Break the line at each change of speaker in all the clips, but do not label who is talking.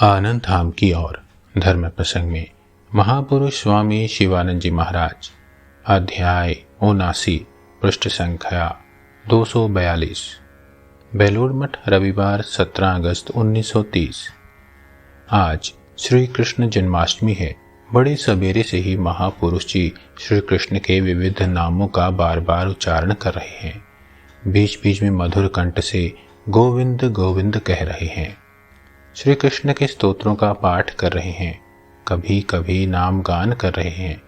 आनंद धाम की ओर धर्म प्रसंग में महापुरुष स्वामी शिवानंद जी महाराज, अध्याय 79, पृष्ठ संख्या 242। बेलूर मठ, रविवार 17 अगस्त 1930। आज श्री कृष्ण जन्माष्टमी है। बड़े सवेरे से ही महापुरुष जी श्री कृष्ण के विविध नामों का बार बार उच्चारण कर रहे हैं। बीच बीच में मधुर कंठ से गोविंद गोविंद कह रहे हैं। श्री कृष्ण के स्तोत्रों का पाठ कर रहे हैं, कभी कभी नाम गान कर रहे हैं।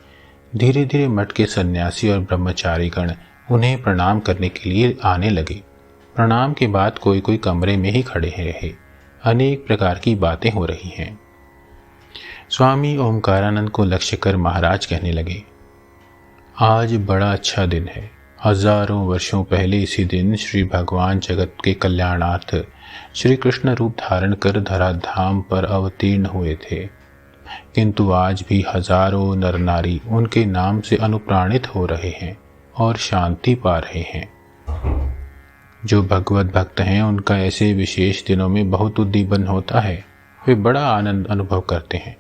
धीरे धीरे मठ के सन्यासी और ब्रह्मचारी गण उन्हें प्रणाम करने के लिए आने लगे। प्रणाम के बाद कोई कोई कमरे में ही खड़े रहे। अनेक प्रकार की बातें हो रही हैं। स्वामी ओमकारानंद को लक्ष्य कर महाराज कहने लगे, आज बड़ा अच्छा दिन है। हजारों वर्षों पहले इसी दिन श्री भगवान जगत के कल्याणार्थ श्री कृष्ण रूप धारण कर धराधाम पर अवतीर्ण हुए थे, किंतु आज भी हजारों नर नारी उनके नाम से अनुप्राणित हो रहे हैं और शांति पा रहे हैं। जो भगवत भक्त हैं उनका ऐसे विशेष दिनों में बहुत उद्दीपन होता है। वे बड़ा आनंद अनुभव करते हैं।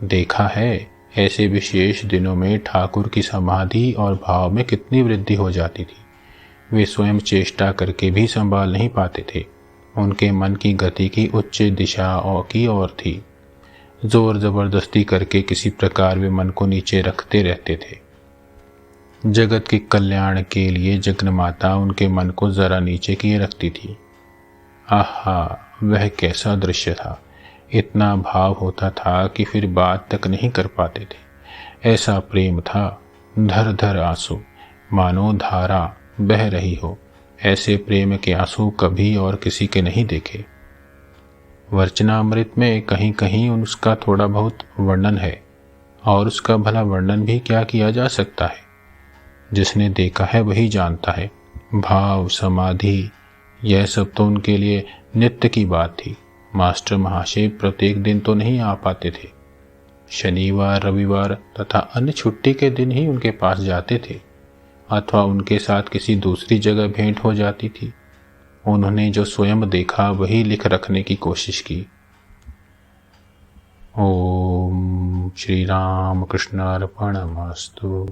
देखा है, ऐसे विशेष दिनों में ठाकुर की समाधि और भाव में कितनी वृद्धि हो जाती थी। वे स्वयं चेष्टा करके भी संभाल नहीं पाते थे। उनके मन की गति की उच्च दिशा की ओर थी। जोर जबरदस्ती करके किसी प्रकार वे मन को नीचे रखते रहते थे। जगत के कल्याण के लिए जगन्माता उनके मन को जरा नीचे किए रखती थी। आहा, वह कैसा दृश्य था। इतना भाव होता था कि फिर बात तक नहीं कर पाते थे। ऐसा प्रेम था, धर धर आंसू, मानो धारा बह रही हो। ऐसे प्रेम के आंसू कभी और किसी के नहीं देखे। वर्चनामृत में कहीं कहीं उसका थोड़ा बहुत वर्णन है, और उसका भला वर्णन भी क्या किया जा सकता है। जिसने देखा है वही जानता है। भाव, समाधि, यह सब तो उनके लिए नित्य की बात थी। मास्टर महाशय प्रत्येक दिन तो नहीं आ पाते थे। शनिवार, रविवार तथा अन्य छुट्टी के दिन ही उनके पास जाते थे, अथवा उनके साथ किसी दूसरी जगह भेंट हो जाती थी। उन्होंने जो स्वयं देखा वही लिख रखने की कोशिश की। ओम श्री राम कृष्णार्पणमस्तु।